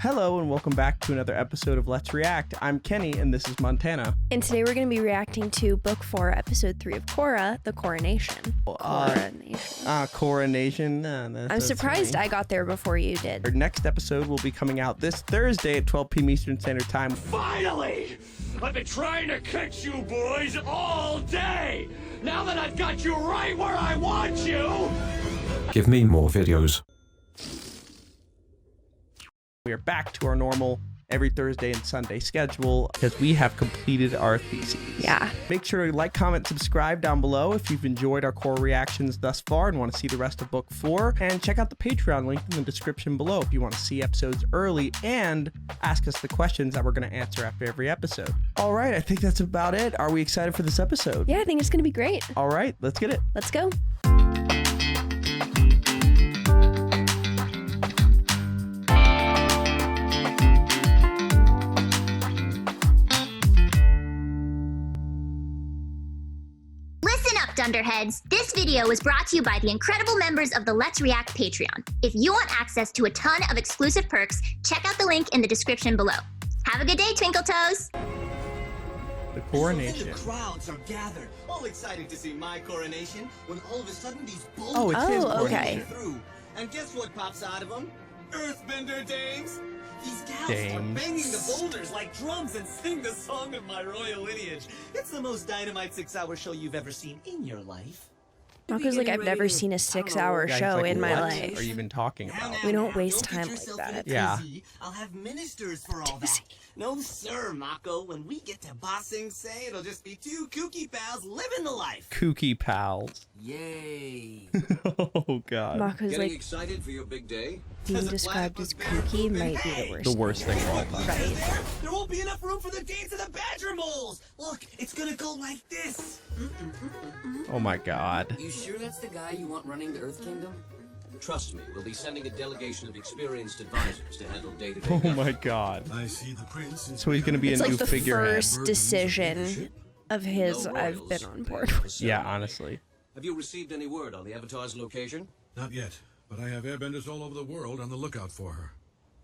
Hello and welcome back to another episode of Let's React. I'm Kenny and this is Montana. And today we're going to be reacting to Book 4, Episode 3 of Korra, The Coronation. Coronation. I'm surprised I got there before you did. Our next episode will be coming out this Thursday at 12 p.m. Eastern Standard Time. Finally! I've been trying to catch you boys all day! Now that I've got you right where I want you! Give me more videos. We are back to our normal every Thursday and Sunday schedule because we have completed our theses. Yeah. Make sure to like, comment, subscribe down below if you've enjoyed our Korra reactions thus far and want to see the rest of Book 4. And check out the Patreon link in the description below if you want to see episodes early and ask us the questions that we're going to answer after every episode. All right, I think that's about it. Are we excited for this episode? Yeah, I think it's going to be great. All right, let's get it. Let's go. Dunderheads, this video was brought to you by the incredible members of the Let's React Patreon. If you want access to a ton of exclusive perks, check out the link in the description below. Have a good day, Twinkle Toes! The Coronation. The crowds are gathered, all excited to see my coronation, when all of a sudden these bulls Oh, it's his okay. through. And guess what pops out of them? Earthbender dames! These gals Dames. are banging the boulders like drums and sing the song of my royal lineage. It's the most dynamite 6-hour show you've ever seen in your life. Marco's like, I've never seen a 6-hour show like, in my what life. are you even talking about? We don't waste Don't time get like yourself that. in a Yeah. tizzy. I'll have ministers for all that. No sir, Mako. When we get to Bossing Say, it'll just be two kooky pals living the life. Kooky pals. Yay. Oh, God. Marco's Getting like, excited for your big day? being described as kooky might be the worst. The worst thing of all time. Right? There won't be enough room for the dates of the badger moles. Look, it's gonna go like this. Oh, my God. You sure that's the guy you want running the Earth Kingdom? Trust me, we'll be sending a delegation of experienced advisors to handle day-to-day. Oh, my God. I see the prince. So he's going to be It's a like new the figurehead. first decision of his I've been on board with. Yeah, honestly. Have you received any word on the Avatar's location? Not yet, but I have airbenders all over the world on the lookout for her.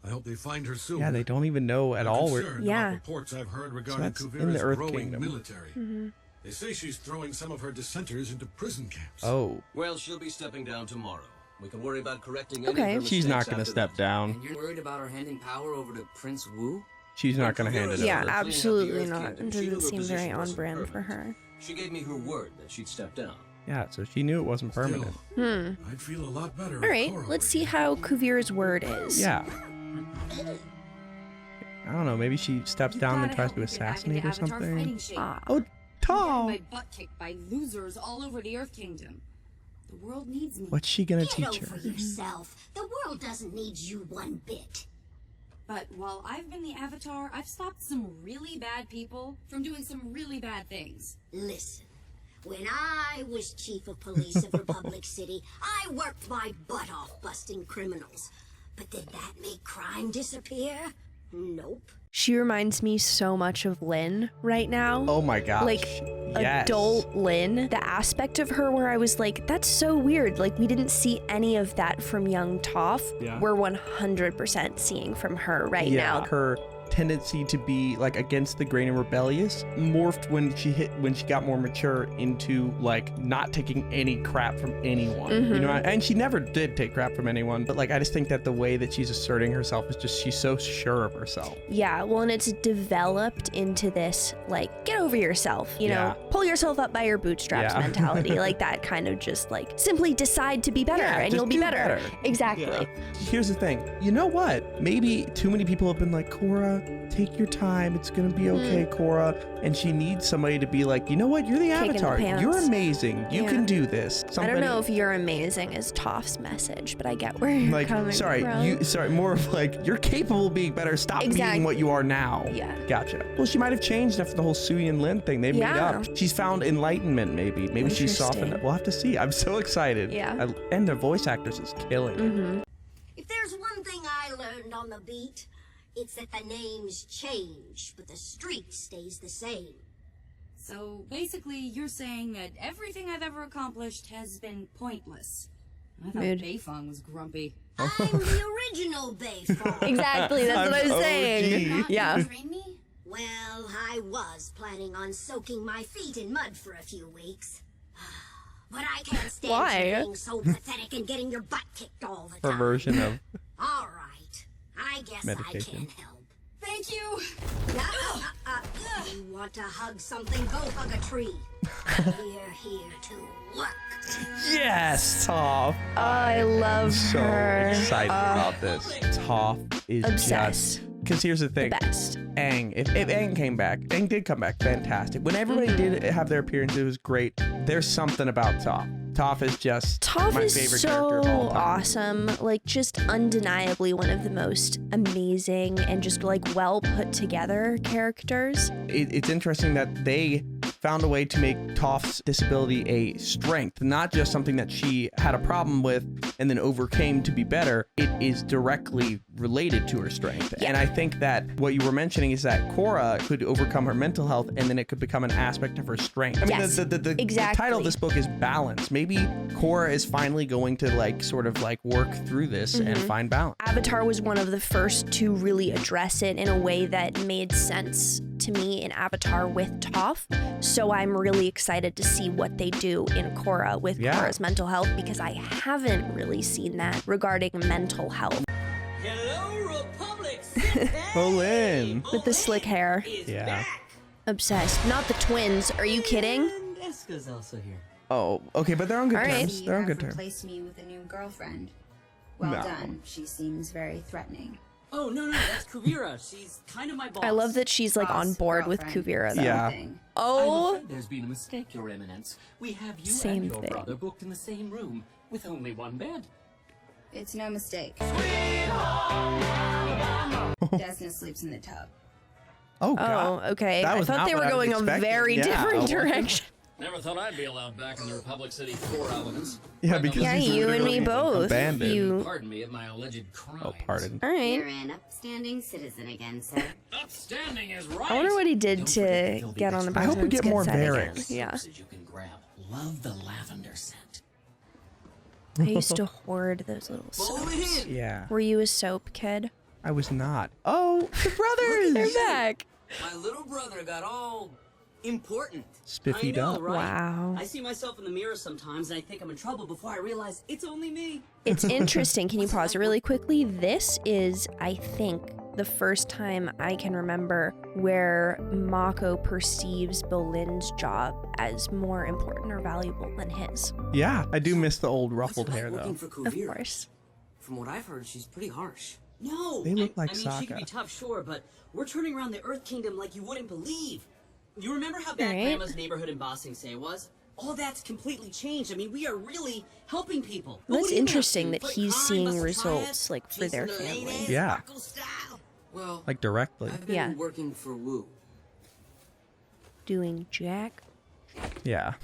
I hope they find her soon. Yeah, they don't even know at all. Yeah. Reports I've heard regarding that's in Kuvira's the Earth growing Kingdom. military. They say she's throwing some of her dissenters into prison camps. Oh, Well, she'll be stepping down tomorrow. We can worry about correcting Okay. any of her she's not mistakes going to after step that. down. And you're worried about her handing power over to Prince Wu? She's not going to hand it Yeah, over. absolutely not. It She knew doesn't her seem very position on wasn't brand for permanent. her. She gave me her word that she'd step down. Yeah, so she knew it wasn't permanent. I'd feel a lot better. All right, let's see how Kuvira's word is. Yeah. I don't know, maybe she steps down and tries to assassinate or something. Oh, Toph! My butt kicked by losers all over the Earth Kingdom. The world needs me. What's she gonna Get teach her? over yourself. The world doesn't need you one bit. But while I've been the Avatar, I've stopped some really bad people from doing some really bad things. Listen, when I was chief of police of Republic City, I worked my butt off busting criminals. But did that make crime disappear? Nope. She reminds me so much of Lynn right now. Oh my gosh. Like, yes. adult Lynn. The aspect of her where I was like, that's so weird. Like, we didn't see any of that from young Toph. Yeah. We're 100% seeing from her right Yeah, now. her tendency to be like against the grain and rebellious morphed when she got more mature into like not taking any crap from anyone. You know, and she never did take crap from anyone, but like I just think that the way that she's asserting herself is just she's so sure of herself. Yeah, well, and it's developed into this, like, get over yourself, you know, pull yourself up by your bootstraps mentality. Like that kind of just like simply decide to be better and just you'll be do better. Exactly. Yeah. Here's the thing. You know what? Maybe too many people have been like, Korra, take your time. It's gonna be okay, Korra. And she needs somebody to be like, you know what? You're the Kick in the Avatar. pants. You're amazing. You can do this. I don't know if you're amazing is Toph's message, but I get where you're like, coming from. more of like, you're capable of being better. Stop being what you are now. Yeah. Gotcha. Well, she might have changed after the whole Sui and Lin thing. They made up. She's found enlightenment, maybe. Maybe she's softened up. We'll have to see. I'm so excited. Yeah. And the voice actress is killing it. If there's one thing I learned on the beat, it's that the names change, but the street stays the same. So basically, you're saying that everything I've ever accomplished has been pointless. I thought Mood. Beifong was grumpy. I'm the original Bayfrog. Exactly, that's what I was saying. OG. Yeah. Train me? Well, I was planning on soaking my feet in mud for a few weeks. But I can't stand Why? you being so pathetic and getting your butt kicked all the Her time. version of All right. I guess medication. I can't help. Thank you. You want to hug something? Go hug a tree. We're here to work. Yes, Toph. I love So her. excited about this. Toph is Obsessed. Because here's the thing. Best. Aang, if Aang came back, Aang did come back, fantastic. When everybody did have their appearance, it was great. There's something about Toph. Toph is just Toph my is favorite so character of all time. awesome. Like, just undeniably one of the most amazing and just like well put together characters. It's interesting that they found a way to make Toph's disability a strength, not just something that she had a problem with and then overcame to be better. It is directly related to her strength. Yeah. And I think that what you were mentioning is that Korra could overcome her mental health and then it could become an aspect of her strength. I mean, Yes, the exactly. title of this book is Balance. Maybe Korra is finally going to like sort of like work through this and find balance. Avatar was one of the first to really address it in a way that made sense to me in Avatar with Toph. So I'm really excited to see what they do in Korra with Yeah. Korra's mental health, because I haven't really seen that regarding mental health. Hello, Republic. Bolin. With the slick hair. Yeah. Obsessed. Not the twins. Are you kidding? And Eska's also here. Oh, okay, but they're on good All right. terms. They're on good terms. Replaced me with a new girlfriend. Well No. done. She seems very threatening. Oh, no, that's Kuvira. She's kind of my boss. I love that she's like on Boss, board with girlfriend, Kuvira though. Yeah. thing. Oh, There's been a mistake, Your Eminence. We have you Same and your thing. brother booked in the same room with only one bed. It's no mistake. Desna sleeps in the tub. Oh, God. oh, okay. That I was thought not they what were I was going a expecting. very Yeah. different direction. Never thought I'd be allowed back in the Republic City 4 elements. Yeah, because Yeah, he's you and me literally both. abandoned. You. Pardon me of my alleged crimes. Oh, pardon. All right. You're an upstanding citizen again, sir. Upstanding is right. I wonder what he did Don't forget the to filthy get on the extra- I hope we president's get good more side again. Varrick. Yeah. Soaps you can grab. Love the lavender scent. I used to hoard those little Follow soaps. it in. Yeah, Were you a soap kid? I was not. Oh, the brothers! They're back. My little brother got all important. Spiffied I know, up. right? Wow. I see myself in the mirror sometimes and I think I'm in trouble before I realize it's only me. It's interesting. Can you pause it really quickly? This is, I think, the first time I can remember where Mako perceives Bolin's job as more important or valuable than his. Yeah, I do miss the old What's ruffled it like hair, working though. for Of Kuvira? course. From what I've heard, she's pretty harsh. No, They look like I mean, she can Sokka. be tough, sure, but we're turning around the Earth Kingdom like you wouldn't believe. You remember how bad Right. Grandma's neighborhood in Ba Sing Se was? All that's completely changed. I mean, we are really helping people. But That's what do you interesting have that to? Fight he's crime, seeing bust a results triad, like for chasing their the family. ladies, Yeah. Mako style? Well, Like directly. I've been Yeah. working for Wu. Doing Jack. Yeah.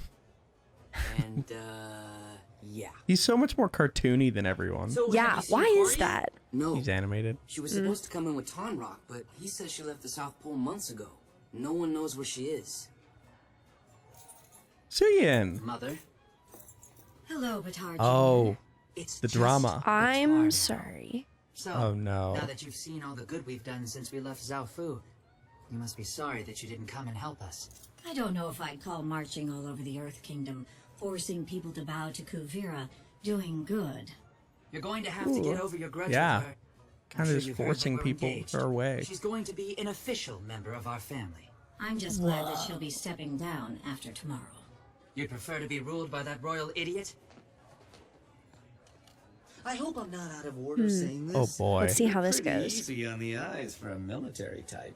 And, yeah. He's so much more cartoony than everyone. So, have Yeah, you seen why is Korra yet? that? No, He's animated. she was supposed to come in with Tonrock, but he says she left the South Pole months ago. No one knows where she is. Suyin. Mother, Hello, Batar. Oh, it's the just drama. I'm Batar. sorry. So, Oh, no. now that you've seen all the good we've done since we left Zaofu, you must be sorry that you didn't come and help us. I don't know if I'd call marching all over the Earth Kingdom, forcing people to bow to Kuvira, doing good. You're going to have to get over your grudge Yeah. with her. I'm Kind sure of just you've heard that forcing we're people engaged. her way. She's going to be an official member of our family. I'm just glad that she'll be stepping down after tomorrow. You'd prefer to be ruled by that royal idiot? I hope I'm not out of order saying Oh this. boy. Let's see how this Pretty goes. easy on the eyes for a military type.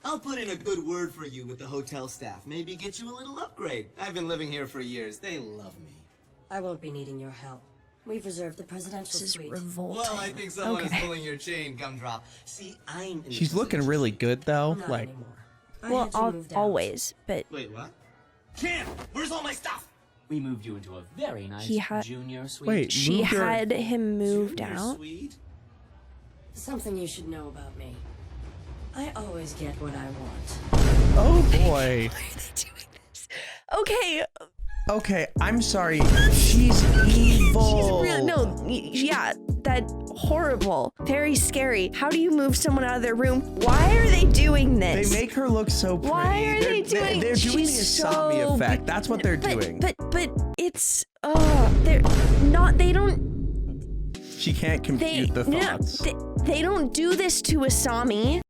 I'll put in a good word for you with the hotel staff. Maybe get you a little upgrade. I've been living here for years. They love me. I won't be needing your help. We've reserved the presidential This is suite. revolting. Well, I think someone Okay. is pulling your chain, Gumdrop. See, I'm in the She's looking position. really good though. Not Like, anymore. I Well, had to move down. always, but Wait, what? Cam, where's all my stuff? We moved you into a very nice He had- junior suite. wait, she moved her- had him moved Junior out. suite? Something you should know about me. I always get what I want. Oh boy. Okay, Okay, I'm sorry. She's evil. no, yeah, that horrible, very scary. How do you move someone out of their room? Why are they doing this? They make her look so pretty. Why are they doing? They're doing the She's Asami so effect. That's what they're doing. But it's they're not. They don't. She can't compute the thoughts. They don't do this to Asami.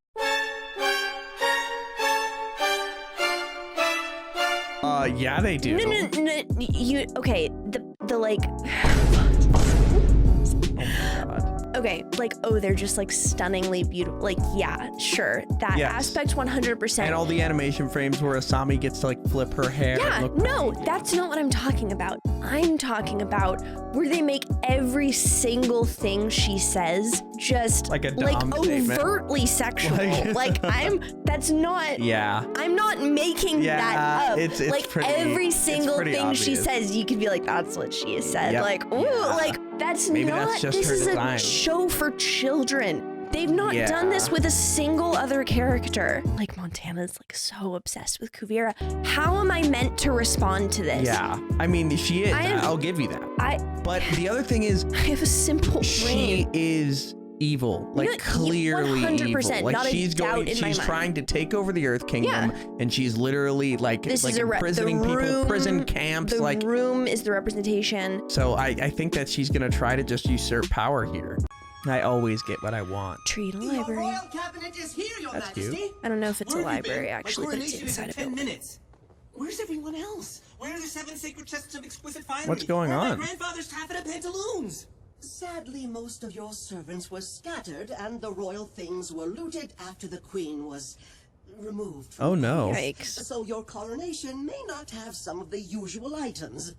Yeah, they do. No. You okay? The like. Okay, like, oh, they're just like stunningly beautiful. Like, yeah, sure. That aspect 100%. And all the animation frames where Asami gets to like flip her hair. Yeah, no, that's not what I'm talking about. I'm talking about where they make every single thing she says just like a dom statement. Overtly sexual. That's not. Yeah. I'm not making that up. It's like pretty, every single thing obvious. she says, you could be like, that's what she has said. Yep. Like, ooh, like that's Maybe not. that's just this her is design. a show for children. They've not done this with a single other character. Like, Montana's like so obsessed with Kuvira. How am I meant to respond to this? Yeah, I mean, she is. I'll give you that. But the other thing is, I have a simple brain. She is evil, like clearly 100%, evil. Like not a doubt in my mind. trying to take over the Earth Kingdom, and she's literally like imprisoning people, prison camps. The like room is the representation. So I think that she's gonna try to just usurp power here. I always get what I want. Treat a library. Royal cabinet is here, Your That's Majesty. cute. I don't know if it's a Where have you library been? actually, My but it's coronation inside is of in 10 it. minutes. Where's everyone else? Where are the 7 sacred chests of exquisite finery? What's going Where are on? my grandfather's taffeta pantaloons? Sadly, most of your servants were scattered, and the royal things were looted after the queen was removed from Oh no. Yikes. So your coronation may not have some of the usual items,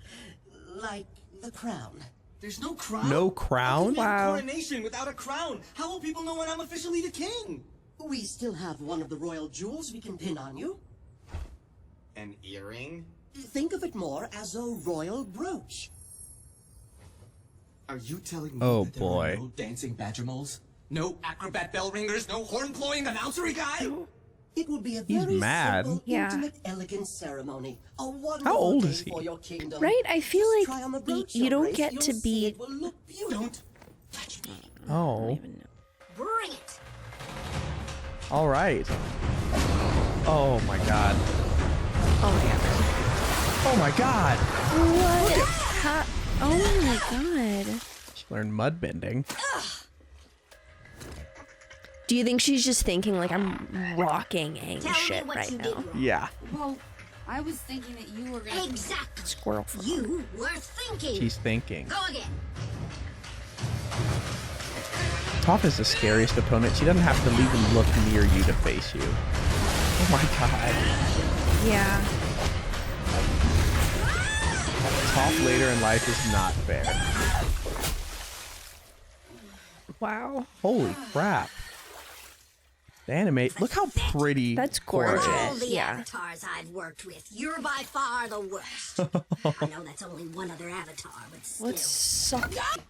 like the crown. There's no crown? No crown? Wow. Coronation without a crown. How will people know when I'm officially the king? We still have one of the royal jewels we can pin on you. An earring? Think of it more as a royal brooch. Are you telling me that there are no dancing badger moles? No acrobat bell ringers? No horn-blowing announcery guy? It will be a very simple, intimate, elegant ceremony. A wonderful How old day is he? for your kingdom. Right? I feel Just like try on the brooch, you Your don't Grace. get You'll to see be. it will look beautiful. Don't touch me. Oh. Bring it. All right. Oh my god. Oh my god. Oh my god. What? Oh my god. She learned mud bending. Do you think she's just thinking like I'm rocking shit right now? Yeah. Well, I was thinking that you were gonna... Exactly. Squirrel for You were thinking. She's thinking. Go again. Toph is the scariest opponent. She doesn't have to even look near you to face you. Oh my god. Yeah. Toph later in life is not fair. Wow. Holy crap. The animate. Look how pretty. That's Korra gorgeous. is. All the avatars I've worked with, you're by far the worst. I know that's only one other avatar, but still. What sucks? It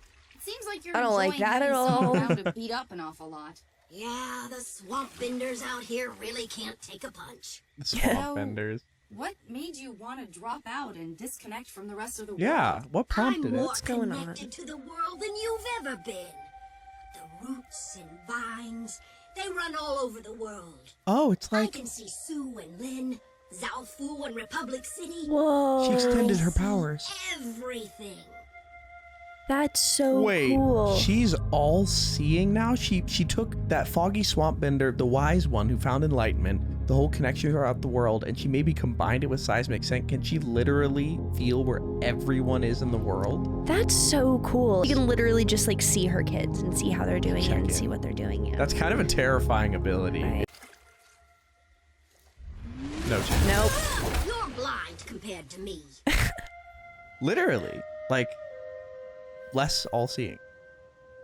seems like you're I don't like enjoying that at having someone all. around to beat up an awful lot. Yeah, the swamp benders out here really can't take a punch. The swamp benders. What made you want to drop out and disconnect from the rest of the world? Yeah, what prompted I'm it? more What's going connected on? to the world than you've ever been. The roots and vines, they run all over the world. Oh, it's I like can see Sue and Lin, Zhaofu and Republic City. Whoa. she extended her powers. Everything. That's so Wait, cool. she's all seeing now? She took that foggy swamp bender, the wise one who found enlightenment, the whole connection throughout the world, and she maybe combined it with seismic sense. Can she literally feel where everyone is in the world? That's so cool. You can literally just like see her kids and see how they're doing Check and in. see what they're doing. Yeah. That's kind of a terrifying ability. Right. No chance. Nope. You're blind compared to me. Literally. Like, less all-seeing.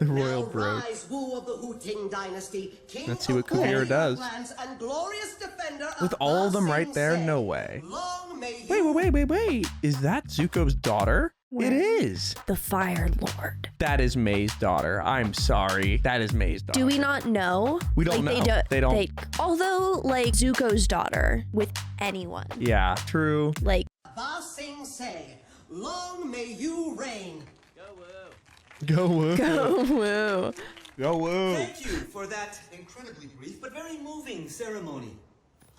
The royal brooch. Rise, Wu of the Hu-Ting dynasty, king Let's see what of all Kuvira the does. lands and glorious defender With of all of them Ba right Sing there? Se. No way. Long may you Wait. Is that Zuko's daughter? It is. The Fire Lord. That is May's daughter. I'm sorry. That is May's daughter. Do we not know? We don't like, know. They don't. Although, like, Zuko's daughter with anyone. Yeah, true. Like, Ba Sing Se, long may you reign. Go woo. Go woo. Go woo. Thank you for that incredibly brief but very moving ceremony.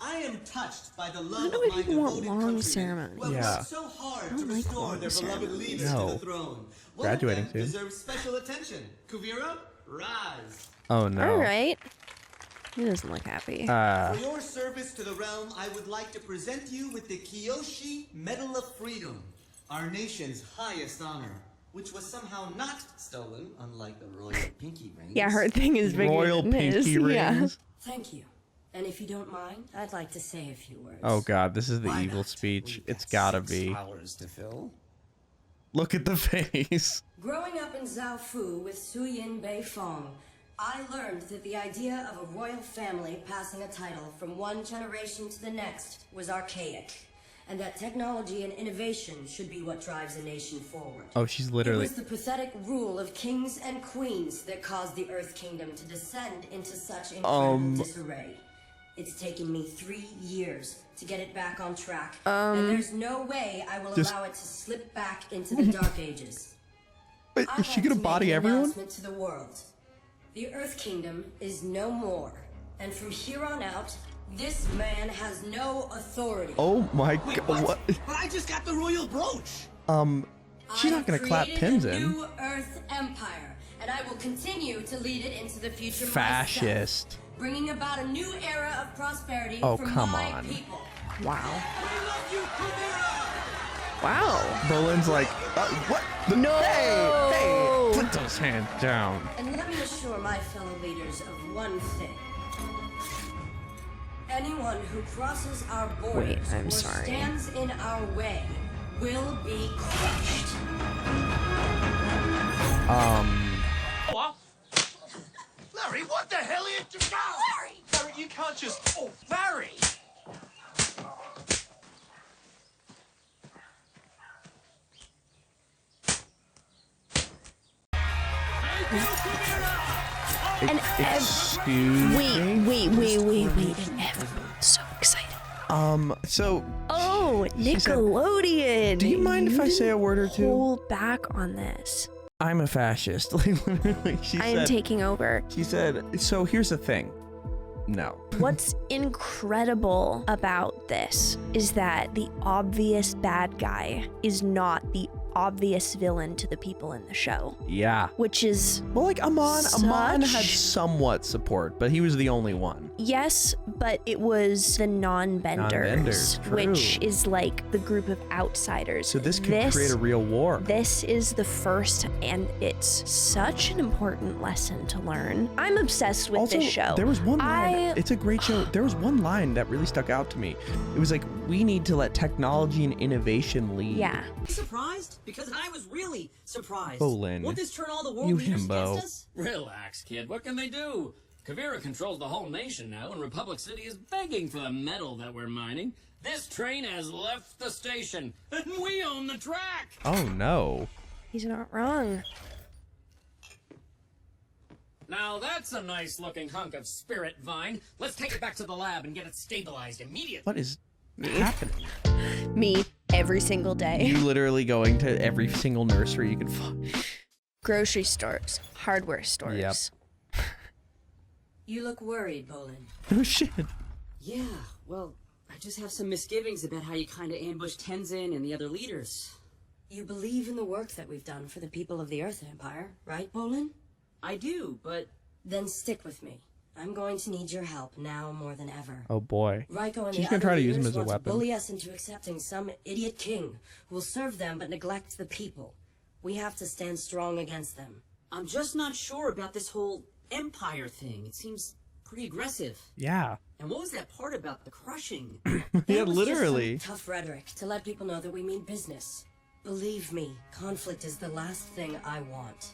I am touched by the love of my devoted countrymen who have worked so hard to restore their beloved leader to the throne. Graduating One of them soon. deserves special attention. Kuvira, rise. Oh no. All right. He doesn't look happy. For your service to the realm, I would like to present you with the Kyoshi Medal of Freedom, our nation's highest honor, which was somehow not stolen, unlike the royal pinky rings. Yeah, her thing is bigger Royal than his. pinky rings. Yeah. Thank you. And if you don't mind, I'd like to say a few words. Oh god, this is the evil speech. It's gotta be. Hours to fill. Look at the face. Growing up in Zaofu with Suyin Beifong, I learned that the idea of a royal family passing a title from one generation to the next was archaic, and that technology and innovation should be what drives a nation forward. Oh, she's literally. It was the pathetic rule of kings and queens that caused the Earth Kingdom to descend into such incredible disarray. It's taken me 3 years to get it back on track, and there's no way I will allow it to slip back into the Dark Ages. Wait, is she gonna body everyone? Announcement to the world. The Earth Kingdom is no more, and from here on out, this man has no authority. Oh my god. What? But I just got the royal brooch. She's not gonna clap pins a in. new Earth Empire, and I will continue to lead it into the future Fascist. myself, bringing about a new era of prosperity Oh, for come my on. people. Wow. We love you, Kuvira! Wow. Bolin's like, what? No. Hey, put those hands down. And let me assure my fellow leaders of one thing. Anyone who crosses our borders I'm or sorry. stands in our way will be crushed. Larry, what the hell are you doing? Larry! Larry, you can't just... Oh, Larry! Excuse me? Wait. And everyone's so excited. So Oh, Nickelodeon. do you mind if I say a word or two? Hold back on this. I'm a fascist. Like literally, I am taking over. She said, so here's the thing. No. What's incredible about this is that the obvious bad guy is not the obvious villain to the people in the show, Yeah. which is Well, like Amon had such- somewhat support, but he was the only one. yes, but it was the non-benders, Non-benders, which true. is like the group of outsiders. So this could create a real war. This is the first, and it's such an important lesson to learn. I'm obsessed with Also, this show. there was one line. It's a great show. There was one line that really stuck out to me. It was like, we need to let technology and innovation lead. Yeah. Surprised? Because I was really surprised. Bolin, Won't this turn all the world you leaders himbo. against us? Relax, kid. What can they do? Kuvira controls the whole nation now, and Republic City is begging for the metal that we're mining. This train has left the station, and we own the track! Oh no. He's not wrong. Now that's a nice-looking hunk of spirit vine. Let's take it back to the lab and get it stabilized immediately. What is happening? Me, every single day. You literally going to every single nursery you can find. Grocery stores, hardware stores. Yep. You look worried, Bolin. Oh shit. Yeah, well, I just have some misgivings about how you kind of ambushed Tenzin and the other leaders. You believe in the work that we've done for the people of the Earth Empire, right, Bolin? I do, but... Then stick with me. I'm going to need your help now more than ever. Oh boy. Raiko and She's the gonna other try to use him leaders as a want to weapon. bully us into accepting some idiot king who will serve them but neglect the people. We have to stand strong against them. I'm just not sure about this whole empire thing. It seems pretty aggressive. Yeah. And what was that part about the crushing? Yeah, That was just literally. some tough rhetoric to let people know that we mean business. Believe me, conflict is the last thing I want.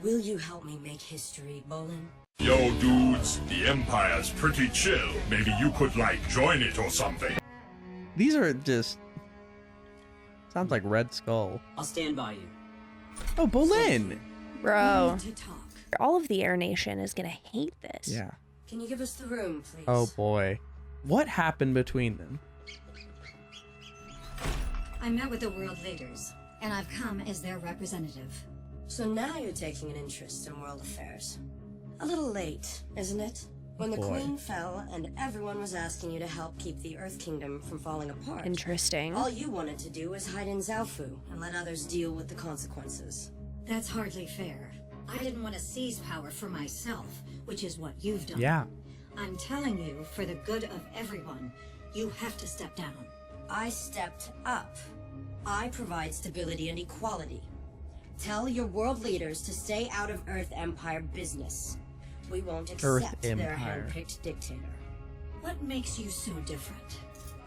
Will you help me make history, Bolin? Yo, dudes, the Empire's pretty chill. Maybe you could, like, join it or something. These are just... Sounds like Red Skull. I'll stand by you. Oh, Bolin! Bro. To talk. All of the Air Nation is gonna hate this. Yeah. Can you give us the room, please? Oh boy. What happened between them? I met with the world leaders, and I've come as their representative. So now you're taking an interest in world affairs. A little late, isn't it? When the Queen fell and everyone was asking you to help keep the Earth Kingdom from falling apart. Interesting. All you wanted to do was hide in Zaofu and let others deal with the consequences. That's hardly fair. I didn't want to seize power for myself, which is what you've done. Yeah. I'm telling you, for the good of everyone, you have to step down. I stepped up. I provide stability and equality. Tell your world leaders to stay out of Earth Empire business. We won't accept their hand-picked dictator. What makes you so different?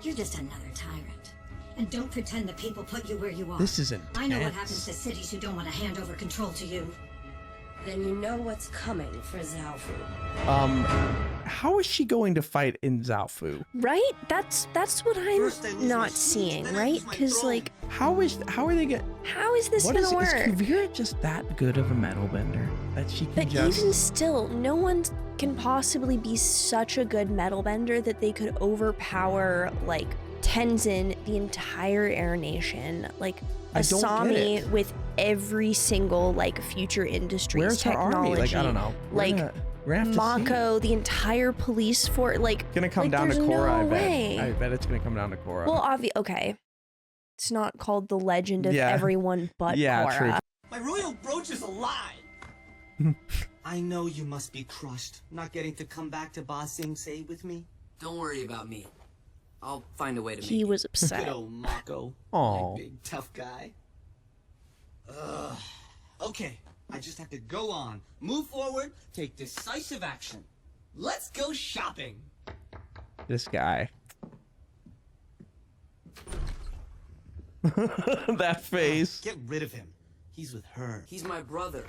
You're just another tyrant. And don't pretend the people put you where you are. This is intense. I know what happens to cities who don't want to hand over control to you. Then you know what's coming for Zaofu. How is she going to fight in Zaofu? Right? That's what I'm not seeing, right? Because like, how are they gonna? How is this gonna work? Is Kuvira just that good of a metal bender that she can just? Even still, no one can possibly be such a good metal bender that they could overpower like Tenzin, the entire Air Nation, like Asami with every single like future industries Where's technology. Her army? Like I don't know. We're gonna have Mako, the entire police force, like it's gonna come down to Korra. I bet it's gonna come down to Korra. Well, okay, it's not called the Legend of Everyone but Korra. True. My royal brooch is a lie. I know you must be crushed, not getting to come back to Ba Sing Se with me. Don't worry about me. I'll find a way to make He was upset. Good old Mako. Oh, big tough guy. Okay, I just have to go on, move forward, take decisive action. Let's go shopping. This guy. That face. Get rid of him. He's with her. He's my brother.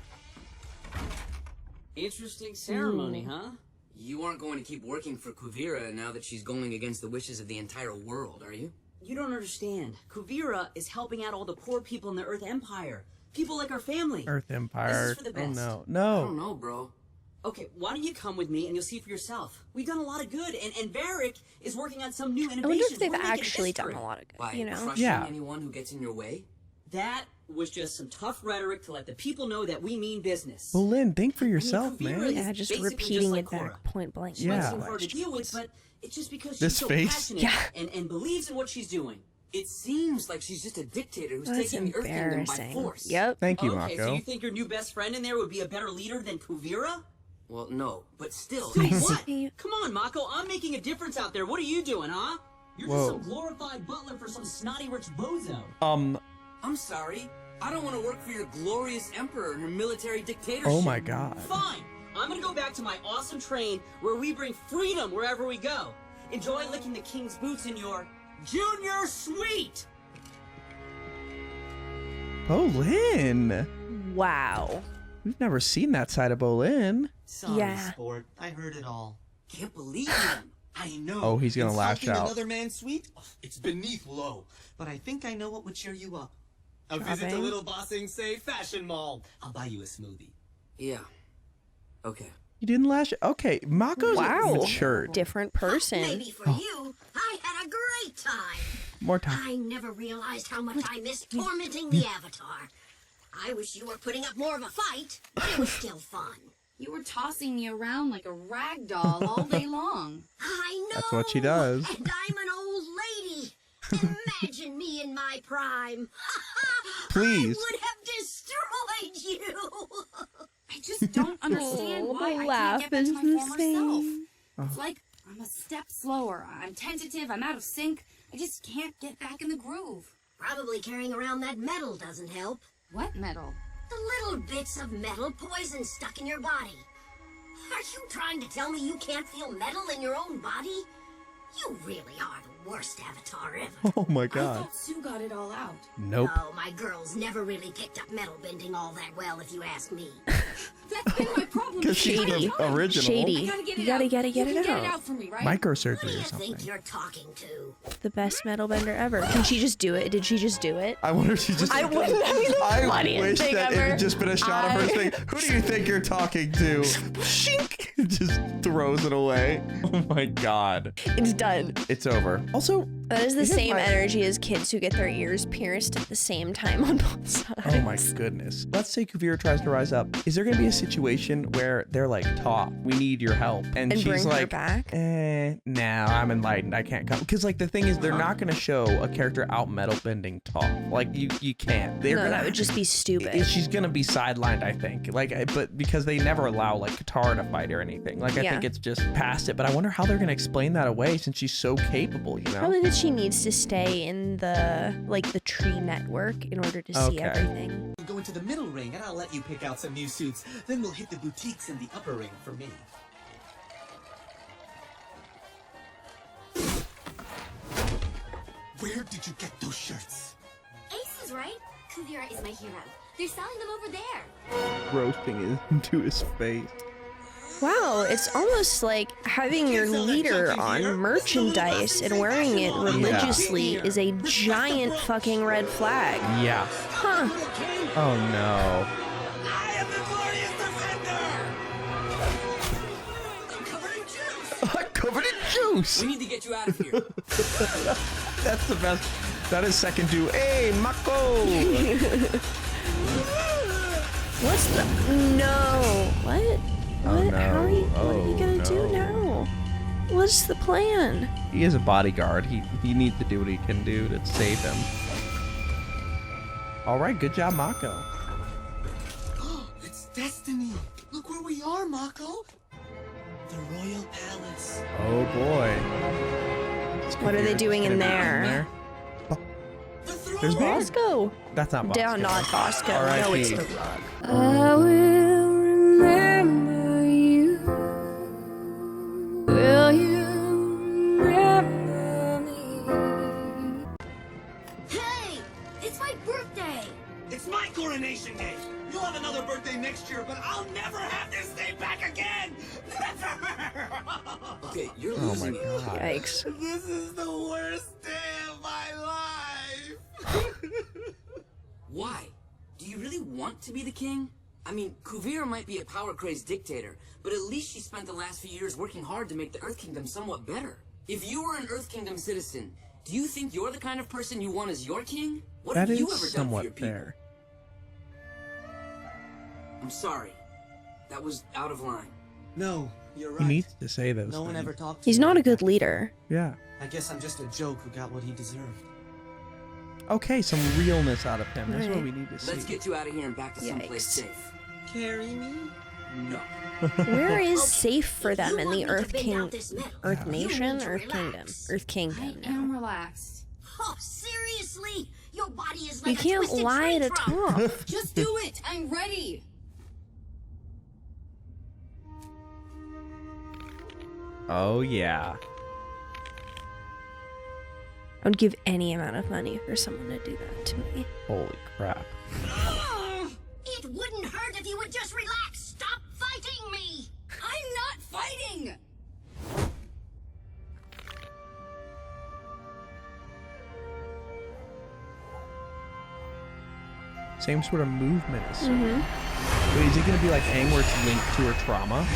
Interesting ceremony, huh? You aren't going to keep working for Kuvira now that she's going against the wishes of the entire world, are you? You don't understand. Kuvira is helping out all the poor people in the Earth Empire. People like our family. Earth Empire. This is for the best. Oh no. I don't know, bro. Okay, why don't you come with me and you'll see for yourself. We've done a lot of good, and Varrick is working on some new innovations. I wonder if they've actually done a lot of good, By you know? crushing anyone who gets in your way? That was just some tough rhetoric to let the people know that we mean business. Well, Lynn, think for yourself, man. Yeah, just repeating it back point blank. She might seem hard to deal with, but it's just because This she's so face? passionate and believes in what she's doing. It seems like she's just a dictator who's taking the Earth Kingdom by force. Yep. Thank you, Okay, Mako. so you think your new best friend in there would be a better leader than Kuvira? Well, no, but still. I What? see. Come on, Mako, I'm making a difference out there. What are you doing, huh? You're just some glorified butler for some snotty rich bozo. I'm sorry. I don't want to work for your glorious emperor and your military dictatorship. Oh my god. Fine. I'm gonna go back to my awesome train where we bring freedom wherever we go. Enjoy licking the king's boots in your junior suite. Bolin. Wow. We've never seen that side of Bolin. Sorry, sport. I heard it all. Can't believe him. I know. Oh, he's gonna lash Insulting out. Another man's suite? It's beneath low. But I think I know what would cheer you up. A visit to Shopping? Little Ba Sing Se Fashion Mall. I'll buy you a smoothie. Yeah. Okay. You didn't lash. Okay, Mako's matured. Different person. Maybe for you, I had a great time. More time. I never realized how much I missed tormenting the Avatar. I wish you were putting up more of a fight. It was still fun. You were tossing me around like a rag doll all day long. I know. That's what she does. And I'm an old lady. Imagine me in my prime. Please. I would have destroyed you. I just don't understand why I laugh can't get back to my is the former same. self. It's like I'm a step slower. I'm tentative. I'm out of sync. I just can't get back in the groove. Probably carrying around that metal doesn't help. What metal? The little bits of metal poison stuck in your body. Are you trying to tell me you can't feel metal in your own body? You really are the worst Avatar ever. Oh my I god. thought Sue got it all out. Nope. No, my girls never really picked up metal bending all that well, if you ask me. That's been my problem. Because she's the original. Shady. I gotta get it You gotta out. get You can it get it out. out for me, right? Who Microsurgery do or you something. think you're talking to? The best metal bender ever. Can she just do it? Did she just do it? I wonder if she just. I wouldn't that be the I funniest wish thing that it ever? had just been a shot of her saying, "Who do you think you're talking to?" Shink. Just throws it away. Oh my god. It's done. It's over. Also, That is the same energy as kids who get their ears pierced at the same time on both sides. Oh my goodness. Let's say Kuvira tries to rise up. Is there going to be a situation where they're like, Toph, we need your help? And she's bring her like, back? No, I'm enlightened. I can't come. Because like the thing is, they're not going to show a character out metal bending Toph. Like you can't. That would just be stupid. She's going to be sidelined, I think. But because they never allow like Katara to fight or anything. Like I think it's just past it. But I wonder how they're going to explain that away since she's so capable, you know? Probably that she needs to stay in the tree network in order to see everything. Go into the middle ring and I'll let you pick out some new suits. Then we'll hit the boutiques in the upper ring for me. Where did you get those shirts? Ace is right. Kuvira is my hero. They're selling them over there. Roasting it into his face. Wow, it's almost like having your leader on merchandise and wearing it religiously is a giant fucking red flag. Yeah. Huh. Oh no. I am the glorious defender! I'm covered in juice! We need to get you out of here. That's the best. That is second to, hey, Mako! What's the... No. What? Oh, What? no. How are you? What are you gonna no. do now? What's the plan? He is a bodyguard. He needs to do what he can do to save him. All right, good job, Mako. It's destiny. Look where we are, Mako. The Royal Palace. Oh boy. What are they doing in there? There's Bosco. That's not Bosco. Down, not Bosco. R.I.P. No, it's the rug. I will remember you. Will you remember me? Hey, it's my birthday. It's my coronation day. You'll have another birthday next year, but I'll never have this day back again. Never. Okay, you're Oh my losing it. god. Yikes. This is the worst day of my life. Why? Do you really want to be the king? I mean, Kuvira might be a power-crazed dictator, but at least she spent the last few years working hard to make the Earth Kingdom somewhat better. If you were an Earth Kingdom citizen, do you think you're the kind of person you want as your king? What That have you is ever done for somewhat your people? fair. I'm sorry. That was out of line. No, you're He right. needs to say those No one things. ever talked to He's me not a like good that. leader. Yeah. I guess I'm just a joke who got what he deserved. Okay, some realness out of him. That's what Right. we need to see. Let's get you out of here and back to someplace Yikes. safe. Carry me? No. Where is safe for them in the want me to Earth bend King, out this metal, Earth you Nation, need to Earth Kingdom, relax. Earth Kingdom? I am relaxed. Oh, seriously? Your body is You like a can't twisted lie tree to trunk. Toph. Just do it. I'm ready. Oh yeah. I would give any amount of money for someone to do that to me. Holy crap. It wouldn't hurt if you would just relax. Stop fighting me. I'm not fighting. Same sort of movement as Wait, is it gonna be like Aang where it's linked to her trauma?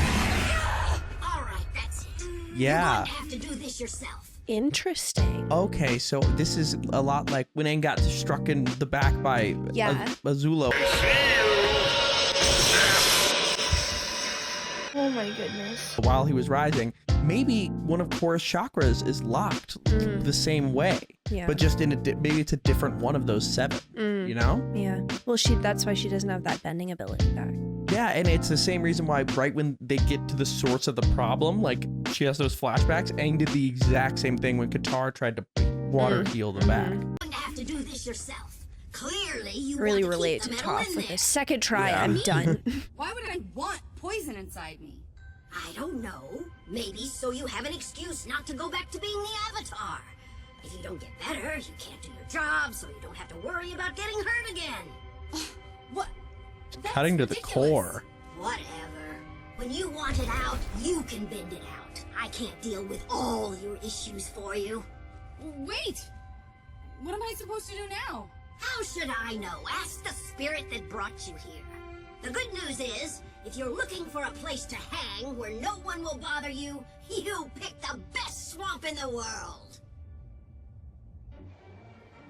All right, that's it. Yeah. You're going to have to do this yourself. Interesting. Okay, so this is a lot like when Aang got struck in the back by Yeah. Azula. Oh my goodness. While he was rising, maybe one of Korra's chakras is locked the same way, Yeah. but just in a maybe it's a different one of those 7. You know? Yeah. Well, that's why she doesn't have that bending ability back. Yeah, and it's the same reason why right when they get to the source of the problem, like she has those flashbacks, Aang did the exact same thing when Katara tried to water heal the back. You're going to have to do this yourself. Clearly, you Really want to relate keep to the metal Toph in with there. a second try. Yeah. I'm done. Why would I want poison inside me? I don't know. Maybe so you have an excuse not to go back to being the Avatar. If you don't get better, you can't do your job, so you don't have to worry about getting hurt again. What? That's Cutting to the ridiculous. core. Whatever. When you want it out, you can bend it out. I can't deal with all your issues for you. Wait. What am I supposed to do now? How should I know? Ask the spirit that brought you here. The good news is, if you're looking for a place to hang where no one will bother you, you picked the best swamp in the world.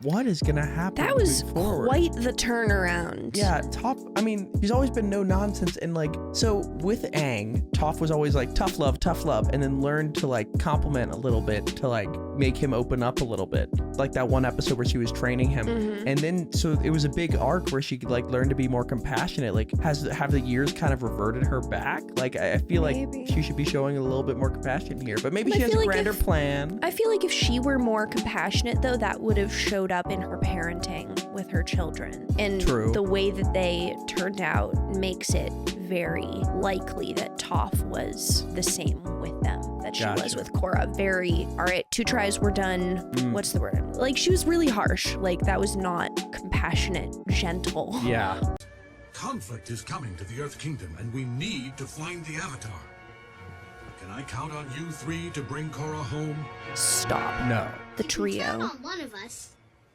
what is gonna happen? That was moving forward? quite the turnaround. Yeah, Toph, I mean, he's always been no nonsense. And like, so with Aang, Toph was always like, tough love, and then learned to like compliment a little bit to like make him open up a little bit. Like that one episode where she was training him. And then, so it was a big arc where she like learned to be more compassionate. Like, have the years kind of reverted her back? Like, I feel like she should be showing a little bit more compassion here, but maybe she has a grander plan. I feel like if she were more compassionate, though, that would have showed up in her parenting with her children. And the way that they turned out makes it very likely that Toph was the same with them that she was with Korra. Very, all right, 2 tries, we're done. What's the word? Like, she was really harsh. Like, that was not compassionate, gentle. Yeah. Conflict is coming to the Earth Kingdom, and we need to find the Avatar. Can I count on you 3 to bring Korra home? Stop. No. The trio. Count on one of us.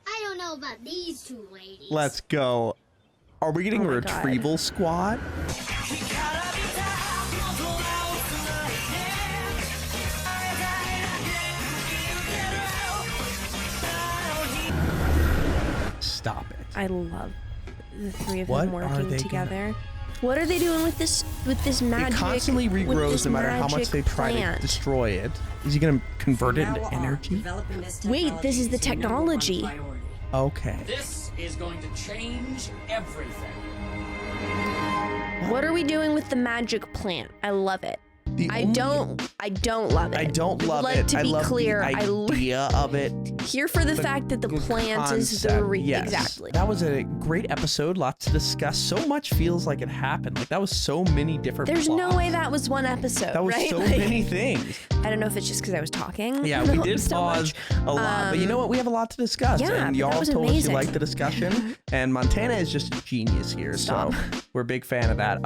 I don't know about these 2 ladies. Let's go. Are we getting a retrieval squad? Stop it. I love the 3 of What them are working they together. What are they doing with this magic? It constantly regrows no matter how much they try to destroy it. Is he gonna convert it into energy? Wait, this is the technology. Okay. This is going to change everything. What are we doing with the magic plant? I love it. I don't love it. I don't love like it. To I be love clear, the idea of it. Here for the fact that the plant is the concept, yes. exactly. That was a great episode. Lots to discuss. So much feels like it happened. Like that was so many different. There's plots. no way that was one episode. That was right? so Like, many things. I don't know if it's just because I was talking. Yeah, we did pause a lot, but you know what? We have a lot to discuss, yeah, and y'all that was told us you amazing. liked the discussion. And Montana is just a genius here, so we're a big fan of that.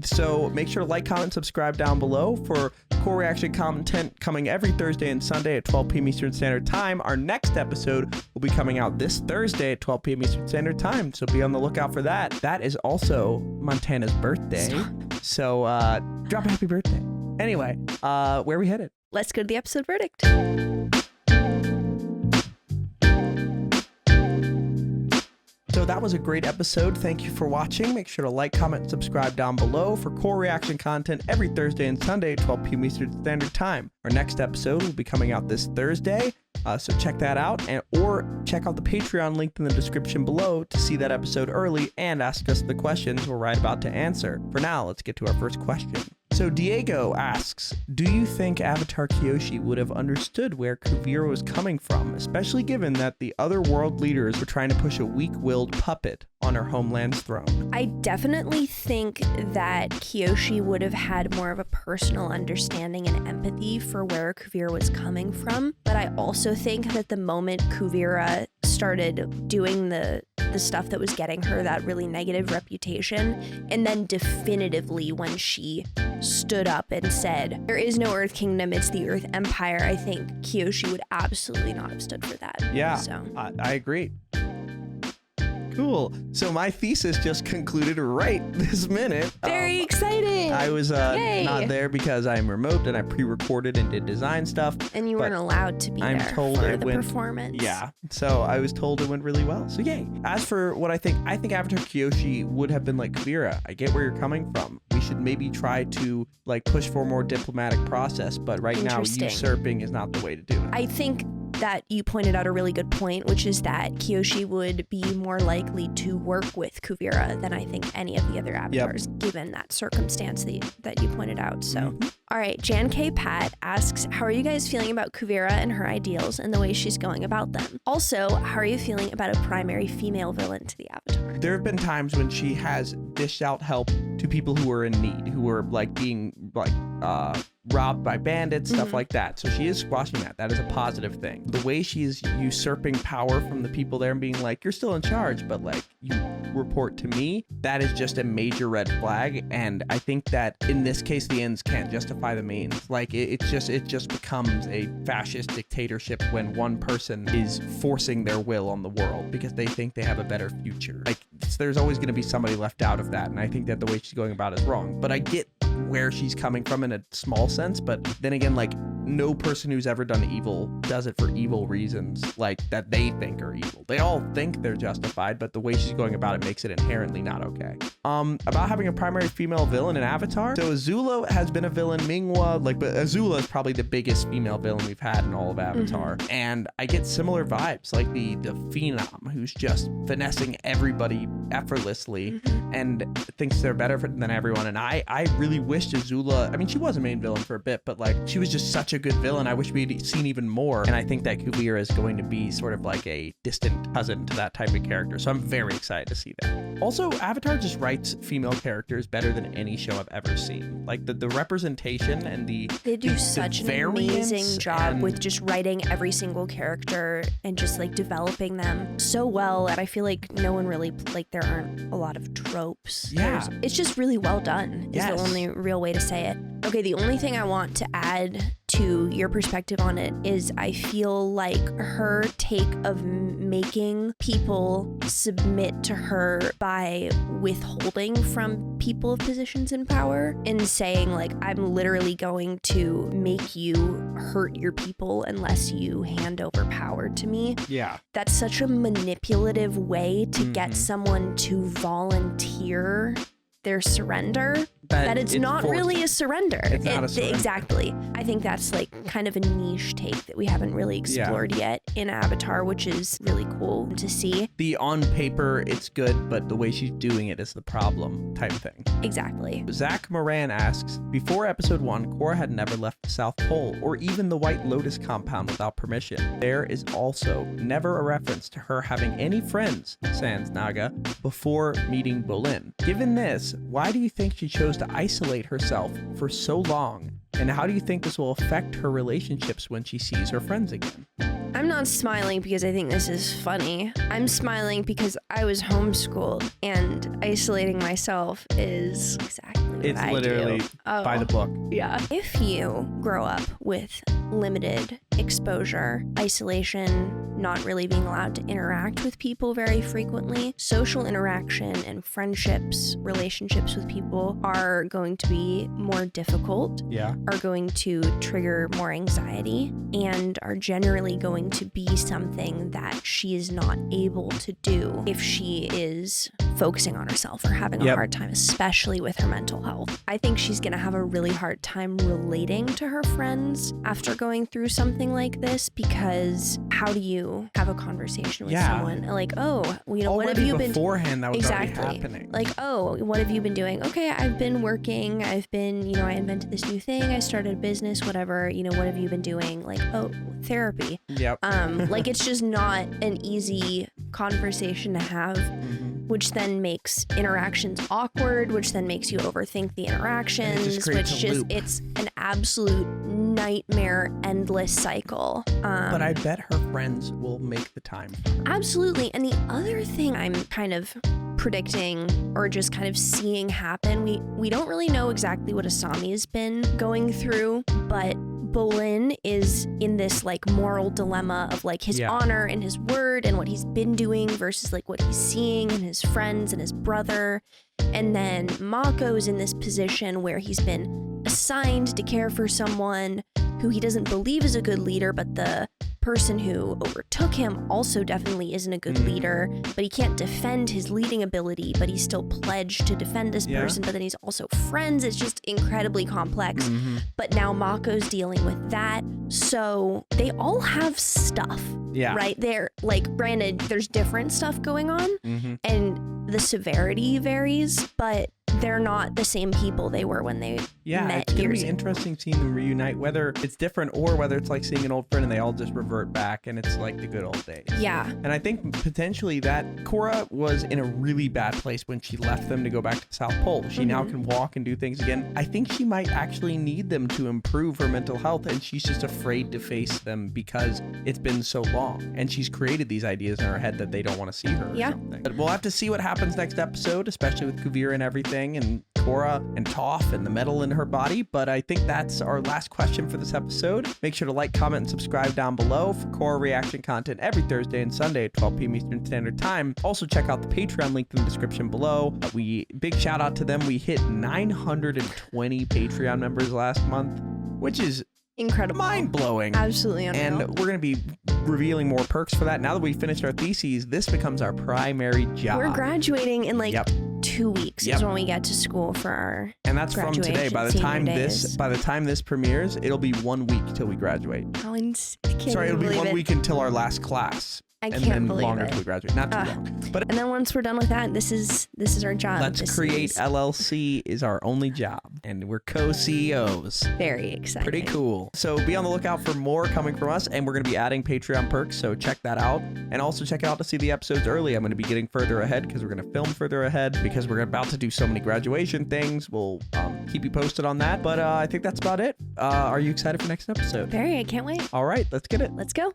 So make sure to like, comment, subscribe down below for core reaction content coming every Thursday and Sunday at 12 p.m. Eastern Standard Time. Our next episode will be coming out this Thursday at 12 p.m. Eastern Standard Time, so be on the lookout for that. That is also Montana's birthday, so drop a happy birthday. Anyway, where are we headed? Let's go to the episode verdict. So that was a great episode. Thank you for watching. Make sure to like, comment, and subscribe down below for core reaction content every Thursday and Sunday at 12 p.m. Eastern Standard Time. Our next episode will be coming out this Thursday, so check that out, or check out the Patreon link in the description below to see that episode early and ask us the questions we're right about to answer. For now, let's get to our first question. So Diego asks, do you think Avatar Kyoshi would have understood where Kuvira was coming from, especially given that the other world leaders were trying to push a weak-willed puppet on her homeland's throne? I definitely think that Kyoshi would have had more of a personal understanding and empathy for where Kuvira was coming from, but I also think that the moment Kuvira started doing the stuff that was getting her that really negative reputation, and then definitively when she stood up and said, there is no Earth Kingdom, it's the Earth Empire, I think Kyoshi would absolutely not have stood for that. Yeah, so. I agree. Cool. So my thesis just concluded right this minute. Very exciting. I was not there because I'm remote and I pre-recorded and did design stuff. And you weren't allowed to be there for the performance. Yeah. So I was told it went really well. So yay. As for what I think Avatar Kyoshi would have been like Kuvira. I get where you're coming from. We should maybe try to like push for a more diplomatic process, but right now usurping is not the way to do it. I think that you pointed out a really good point, which is that Kyoshi would be more likely to work with Kuvira than I think any of the other avatars, given that circumstance that you pointed out. So, all right, Jan K. Pat asks, how are you guys feeling about Kuvira and her ideals and the way she's going about them? Also, how are you feeling about a primary female villain to the Avatar? There have been times when she has dished out help to people who are in need, who are like being like robbed by bandits, stuff like that. So she is squashing that. That is a positive thing. The way she is usurping power from the people there and being like, you're still in charge, but like you report to me, that is just a major red flag. And I think that in this case, the ends can't justify the means. Like it just becomes a fascist dictatorship when one person is forcing their will on the world because they think they have a better future. Like there's always going to be somebody left out of that. And I think that the way she's going about it is wrong, but I get where she's coming from in a small sense, but then again, like no person who's ever done evil does it for evil reasons, like that they think are evil. They all think they're justified, but the way she's going about it makes it inherently not okay. About having a primary female villain in Avatar. So Azula has been a villain, Mingwa, but Azula is probably the biggest female villain we've had in all of Avatar. And I get similar vibes, like the phenom who's just finessing everybody effortlessly and thinks they're better than everyone. And I really wished Azula, I mean, she was a main villain for a bit, but like she was just such a good villain. I wish we'd seen even more. And I think that Kuvira is going to be sort of like a distant cousin to that type of character. So I'm very excited to see that. Also, Avatar just writes female characters better than any show I've ever seen. Like the representation and they do such an amazing job with just writing every single character and just like developing them so well. And I feel like no one really, like there aren't a lot of tropes. Yeah. It's just really well done is the only real way to say it. Okay, the only thing I want to add to your perspective on it is I feel like her take of making people submit to her by withholding from people of positions in power and saying like, I'm literally going to make you hurt your people unless you hand over power to me. Yeah. That's such a manipulative way to get someone to volunteer their surrender that it's not forced. Really a surrender. It's not a surrender. Exactly. I think that's like kind of a niche take that we haven't really explored yet in Avatar, which is really cool to see. The on paper, it's good, but the way she's doing it is the problem type thing. Exactly. Zach Moran asks, before episode 1, Korra had never left the South Pole or even the White Lotus compound without permission. There is also never a reference to her having any friends, sans Naga, before meeting Bolin. Given this, why do you think she chose to isolate herself for so long? And how do you think this will affect her relationships when she sees her friends again? I'm not smiling because I think this is funny. I'm smiling because I was homeschooled and isolating myself is exactly what I literally do. by the book. Yeah. If you grow up with limited exposure, isolation, not really being allowed to interact with people very frequently, social interaction and friendships, relationships with people are going to be more difficult, are going to trigger more anxiety, and are generally going to be something that she is not able to do if she is focusing on herself or having a hard time, especially with her mental health. I think she's going to have a really hard time relating to her friends after going through something like this, because how do you have a conversation with someone like, oh, you know, what have you been beforehand that was exactly already happening? Like, oh, what have you been doing? Okay, I've been working. I've been, you know, I invented this new thing. I started a business, whatever. You know, what have you been doing? Like, oh, therapy. Yep. Like it's just not an easy conversation to have. Which then makes interactions awkward, which then makes you overthink the interactions, it's an absolute nightmare, endless cycle. But I bet her friends will make the time for her. Absolutely. And the other thing I'm kind of predicting or just kind of seeing happen, we don't really know exactly what Asami has been going through, but Bolin is in this like moral dilemma of like his honor and his word and what he's been doing versus like what he's seeing and his friends and his brother. And then Mako's in this position where he's been assigned to care for someone who he doesn't believe is a good leader, but the person who overtook him also definitely isn't a good leader, but he can't defend his leading ability, but he's still pledged to defend this person, but then he's also friends. It's just incredibly complex. But now Mako's dealing with that. So they all have stuff, right? They're like, granted, there's different stuff going on and the severity varies, but they're not the same people they were when they met it's gonna years be ago. interesting seeing them reunite, whether it's different or whether it's like seeing an old friend and they all just revert back and it's like the good old days. Yeah. And I think potentially that Korra was in a really bad place when she left them to go back to the South Pole. She now can walk and do things again. I think she might actually need them to improve her mental health, and she's just afraid to face them because it's been so long and she's created these ideas in her head that they don't want to see her or something. But we'll have to see what happens next episode, especially with Kuvira and everything, and Korra and Toph and the metal in her body. But I think that's our last question for this episode. Make sure to like, comment, and subscribe down below for Korra reaction content every Thursday and Sunday at 12 p.m. Eastern Standard Time. Also check out the Patreon link in the description below. Big shout out to them. We hit 920 Patreon members last month, which is Incredible. Mind-blowing. Absolutely unreal. And we're going to be revealing more perks for that. Now that we've finished our theses, this becomes our primary job. We're graduating in like 2 weeks is when we get to school for our And that's from today. By the time this premieres, it'll be 1 week till we graduate. Sorry, it'll be 1 week until our last class. I and can't then believe longer it. till we graduate. Not too long. But and then once we're done with that, this is our job. Let's Create LLC is our only job, and we're co-CEOs. Very exciting. Pretty cool. So be on the lookout for more coming from us, and we're going to be adding Patreon perks, so check that out. And also check out to see the episodes early. I'm going to be getting further ahead because we're going to film further ahead because we're about to do so many graduation things. We'll keep you posted on that. But I think that's about it. Are you excited for next episode? Very. I can't wait. All right, let's get it. Let's go.